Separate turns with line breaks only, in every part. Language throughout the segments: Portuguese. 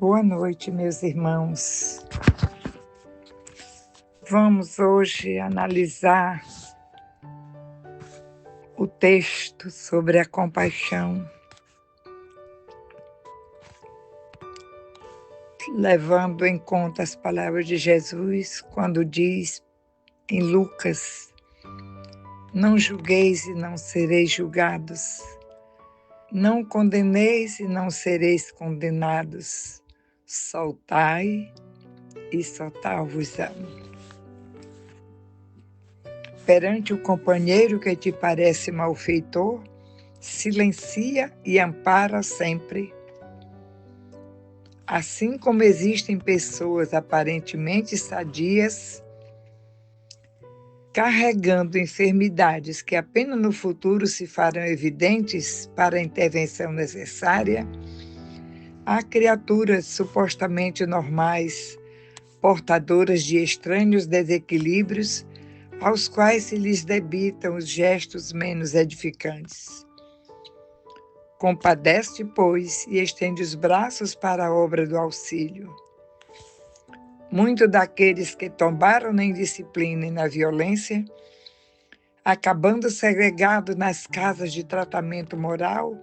Boa noite, meus irmãos. Vamos hoje analisar o texto sobre a compaixão, levando em conta as palavras de Jesus quando diz em Lucas: não julgueis e não sereis julgados, não condeneis e não sereis condenados, soltai e soltar-vos-ão. Perante o companheiro que te parece malfeitor, silencia e ampara sempre. Assim como existem pessoas aparentemente sadias, carregando enfermidades que apenas no futuro se farão evidentes para a intervenção necessária, há criaturas supostamente normais, portadoras de estranhos desequilíbrios, aos quais se lhes debitam os gestos menos edificantes. Compadece-te, pois, e estende os braços para a obra do auxílio. Muitos daqueles que tombaram na indisciplina e na violência, acabando segregados nas casas de tratamento moral,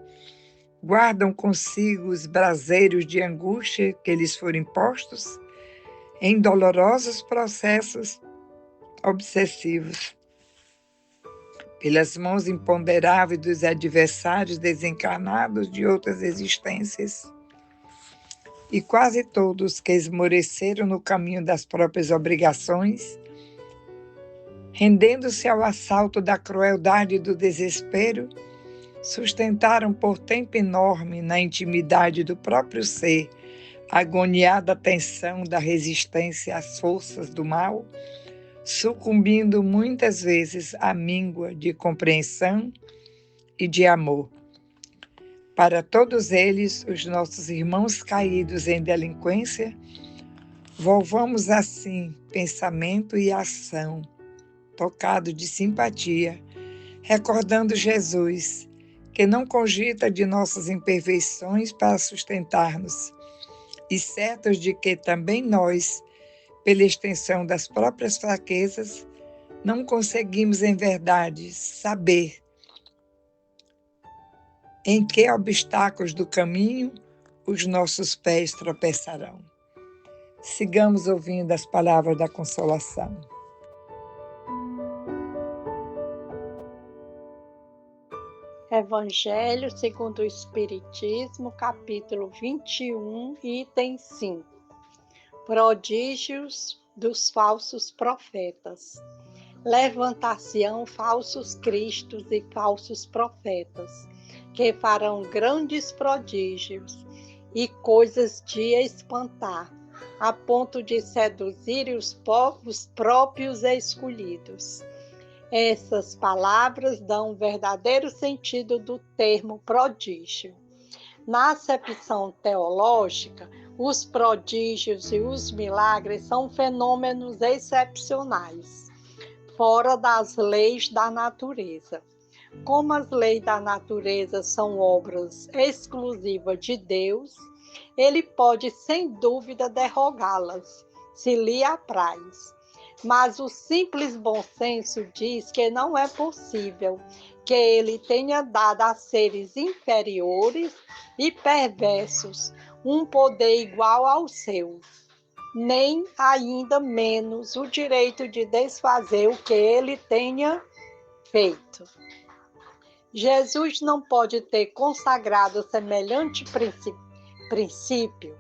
guardam consigo os braseiros de angústia que lhes foram impostos em dolorosos processos obsessivos, pelas mãos imponderáveis dos adversários desencarnados de outras existências. E quase todos que esmoreceram no caminho das próprias obrigações, rendendo-se ao assalto da crueldade e do desespero, sustentaram por tempo enorme na intimidade do próprio ser a agoniada tensão da resistência às forças do mal, sucumbindo muitas vezes à míngua de compreensão e de amor. Para todos eles, os nossos irmãos caídos em delinquência, volvamos assim pensamento e ação, tocado de simpatia, recordando Jesus, que não cogita de nossas imperfeições para sustentar-nos, e certos de que também nós, pela extensão das próprias fraquezas, não conseguimos em verdade saber em que obstáculos do caminho os nossos pés tropeçarão. Sigamos ouvindo as palavras da consolação.
Evangelho segundo o Espiritismo, capítulo 21, item 5. Prodígios dos falsos profetas. Levantar-se-ão falsos cristos e falsos profetas, que farão grandes prodígios e coisas de espantar, a ponto de seduzir os povos próprios escolhidos. Essas palavras dão um verdadeiro sentido do termo prodígio. Na acepção teológica, os prodígios e os milagres são fenômenos excepcionais, fora das leis da natureza. Como as leis da natureza são obras exclusivas de Deus, ele pode sem dúvida derrogá-las, se lhe apraz. Mas o simples bom senso diz que não é possível que ele tenha dado a seres inferiores e perversos um poder igual ao seu, nem ainda menos o direito de desfazer o que ele tenha feito. Jesus não pode ter consagrado semelhante princípio.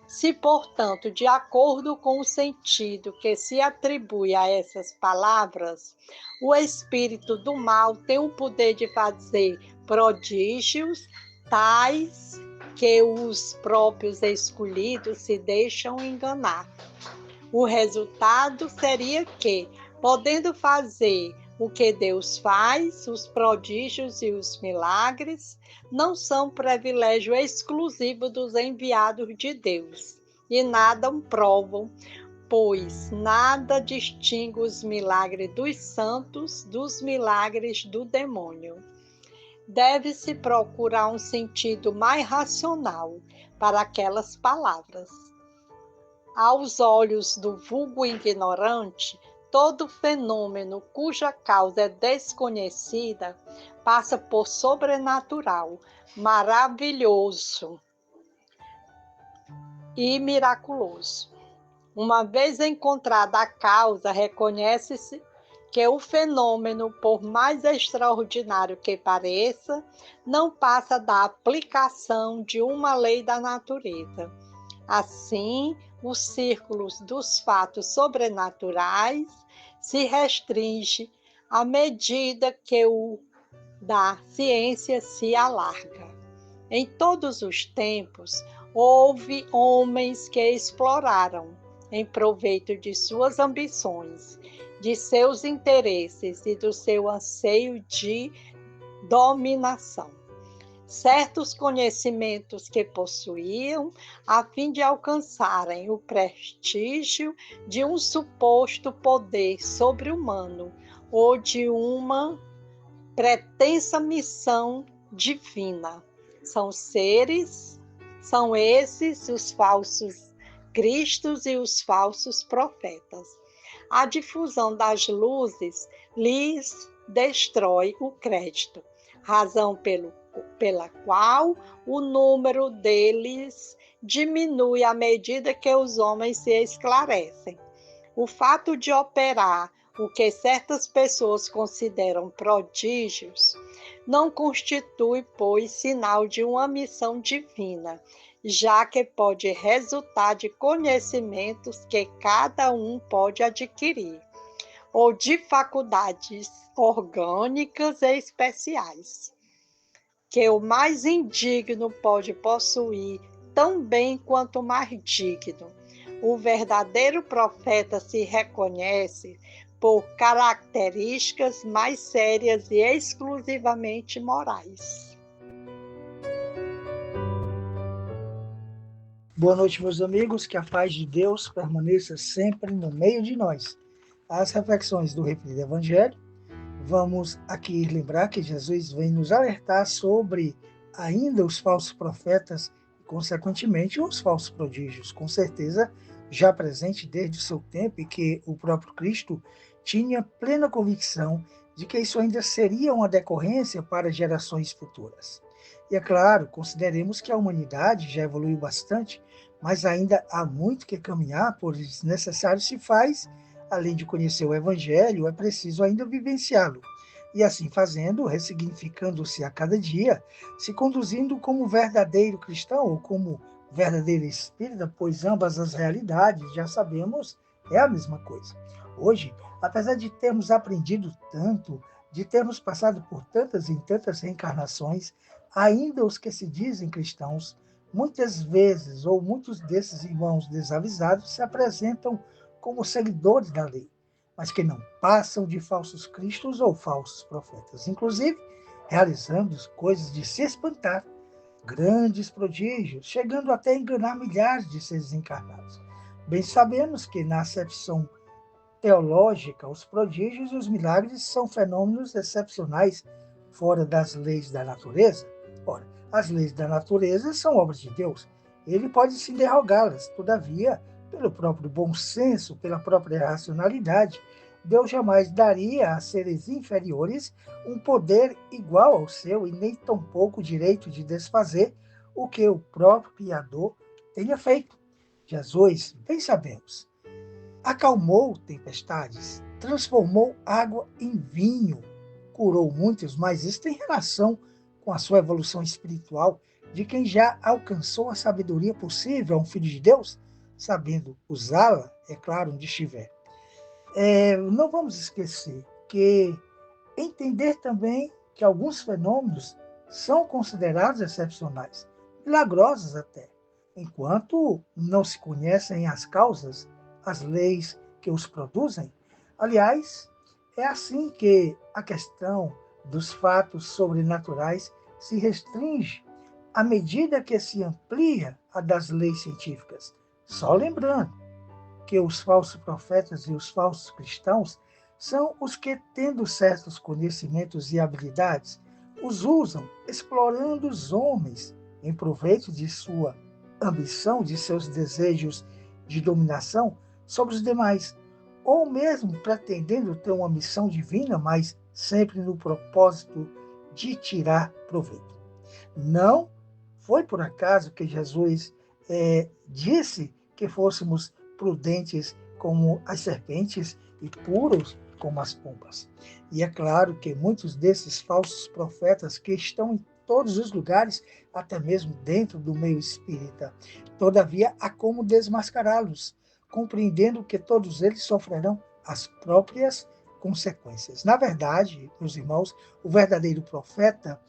Se, portanto, de acordo com o sentido que se atribui a essas palavras, o espírito do mal tem o poder de fazer prodígios tais que os próprios escolhidos se deixam enganar. O resultado seria que, podendo fazer o que Deus faz, os prodígios e os milagres não são privilégio exclusivo dos enviados de Deus, e nada provam, pois nada distingue os milagres dos santos dos milagres do demônio. deve-se procurar um sentido mais racional para aquelas palavras. Aos olhos do vulgo ignorante, todo fenômeno cuja causa é desconhecida passa por sobrenatural, maravilhoso e miraculoso. Uma vez encontrada a causa, reconhece-se que o fenômeno, por mais extraordinário que pareça, não passa da aplicação de uma lei da natureza. Assim, os círculos dos fatos sobrenaturais se restringe à medida que o da ciência se alarga. Em todos os tempos, houve homens que exploraram, em proveito de suas ambições, de seus interesses e do seu anseio de dominação, certos conhecimentos que possuíam, a fim de alcançarem o prestígio de um suposto poder sobre-humano ou de uma pretensa missão divina. São esses os falsos cristos e os falsos profetas. A difusão das luzes lhes destrói o crédito, razão pela qual o número deles diminui à medida que os homens se esclarecem. O fato de operar o que certas pessoas consideram prodígios não constitui, pois, sinal de uma missão divina, já que pode resultar de conhecimentos que cada um pode adquirir, ou de faculdades orgânicas e especiais, que o mais indigno pode possuir tão bem quanto o mais digno. O verdadeiro profeta se reconhece por características mais sérias e exclusivamente morais.
Boa noite, meus amigos, que a paz de Deus permaneça sempre no meio de nós. As reflexões do Referido Evangelho, vamos aqui lembrar que Jesus vem nos alertar sobre ainda os falsos profetas e, consequentemente, os falsos prodígios, com certeza já presente desde o seu tempo e que o próprio Cristo tinha plena convicção de que isso ainda seria uma decorrência para gerações futuras. E é claro, consideremos que a humanidade já evoluiu bastante, mas ainda há muito que caminhar, pois necessário se faz, além de conhecer o Evangelho, é preciso ainda vivenciá-lo. E assim fazendo, ressignificando-se a cada dia, se conduzindo como verdadeiro cristão ou como verdadeiro espírita, pois ambas as realidades, já sabemos, é a mesma coisa. Hoje, apesar de termos aprendido tanto, de termos passado por tantas e tantas reencarnações, ainda os que se dizem cristãos, muitas vezes, ou muitos desses irmãos desavisados, se apresentam como seguidores da lei, mas que não passam de falsos cristos ou falsos profetas, inclusive realizando coisas de se espantar, grandes prodígios, chegando até a enganar milhares de seres encarnados. Bem sabemos que, na acepção teológica, os prodígios e os milagres são fenômenos excepcionais fora das leis da natureza. Ora, as leis da natureza são obras de Deus. Ele pode se derrogá-las, todavia, pelo próprio bom senso, pela própria racionalidade, Deus jamais daria a seres inferiores um poder igual ao seu e nem tampouco o direito de desfazer o que o próprio Criador tenha feito. Jesus, bem sabemos, acalmou tempestades, transformou água em vinho, curou muitos, mas isso tem relação com a sua evolução espiritual de quem já alcançou a sabedoria possível a um filho de Deus, sabendo usá-la, é claro, onde estiver. Não vamos esquecer que entender também que alguns fenômenos são considerados excepcionais, milagrosos até, enquanto não se conhecem as causas, as leis que os produzem. Aliás, é assim que a questão dos fatos sobrenaturais se restringe à medida que se amplia a das leis científicas. Só lembrando que os falsos profetas e os falsos cristãos são os que, tendo certos conhecimentos e habilidades, os usam explorando os homens em proveito de sua ambição, de seus desejos de dominação sobre os demais, ou mesmo pretendendo ter uma missão divina, mas sempre no propósito de tirar proveito. Não foi por acaso que Jesus disse que fôssemos prudentes como as serpentes e puros como as pombas. E é claro que muitos desses falsos profetas que estão em todos os lugares, até mesmo dentro do meio espírita, todavia há como desmascará-los, compreendendo que todos eles sofrerão as próprias consequências. Na verdade, meus irmãos, o verdadeiro profeta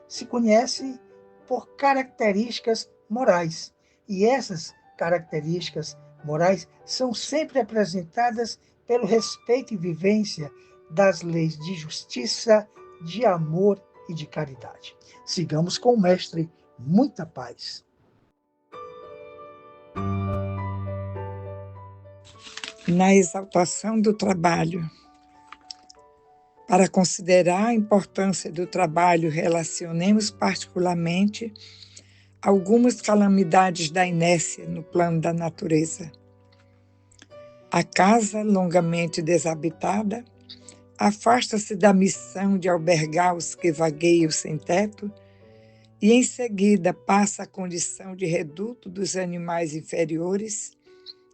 se conhece por características morais. E essas características morais são sempre apresentadas pelo respeito e vivência das leis de justiça, de amor e de caridade. Sigamos com o Mestre. Muita paz.
Na exaltação do trabalho. Para considerar a importância do trabalho, relacionemos particularmente algumas calamidades da inércia no plano da natureza. A casa, longamente desabitada, afasta-se da missão de albergar os que vagueiam sem teto e, em seguida, passa à condição de reduto dos animais inferiores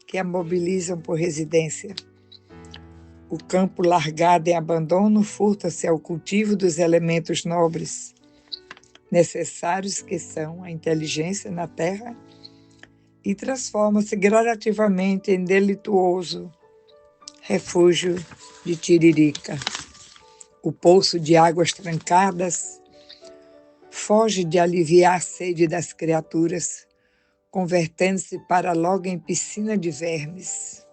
que a mobilizam por residência. O campo largado em abandono furta-se ao cultivo dos elementos nobres, necessários que são a inteligência na terra, e transforma-se gradativamente em delituoso refúgio de tiririca. O poço de águas trancadas foge de aliviar a sede das criaturas, convertendo-se para logo em piscina de vermes.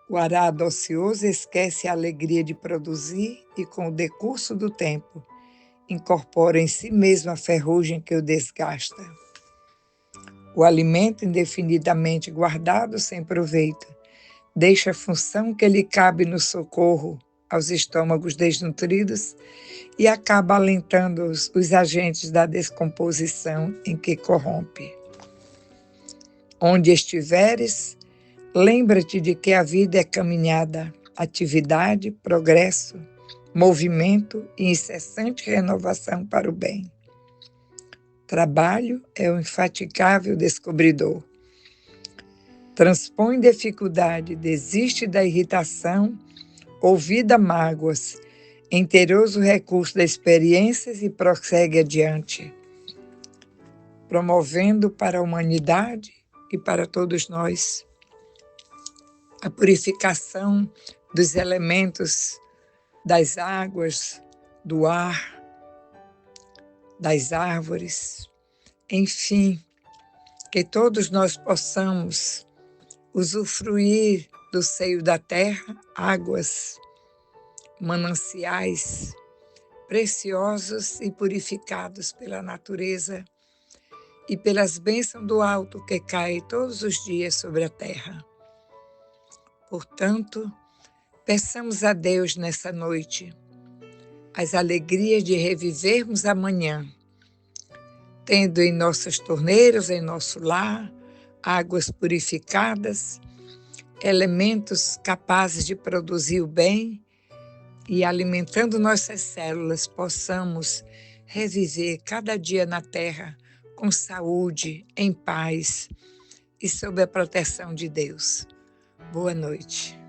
O arado ocioso esquece a alegria de produzir e, com o decurso do tempo, incorpora em si mesmo a ferrugem que o desgasta. O alimento indefinidamente guardado sem proveito deixa a função que lhe cabe no socorro aos estômagos desnutridos e acaba alentando os agentes da descomposição em que corrompe. Onde estiveres, lembra-te de que a vida é caminhada, atividade, progresso, movimento e incessante renovação para o bem. Trabalho é o infaticável descobridor. Transpõe dificuldade, desiste da irritação, ouvida mágoas, interoso recurso das experiências e prossegue adiante, promovendo para a humanidade e para todos nós a purificação dos elementos das águas, do ar, das árvores, enfim, que todos nós possamos usufruir do seio da terra, águas, mananciais preciosos e purificados pela natureza e pelas bênçãos do alto que caem todos os dias sobre a terra. Portanto, peçamos a Deus nessa noite as alegrias de revivermos amanhã, tendo em nossas torneiras, em nosso lar, águas purificadas, elementos capazes de produzir o bem e, alimentando nossas células, possamos reviver cada dia na terra com saúde, em paz e sob a proteção de Deus. Boa noite.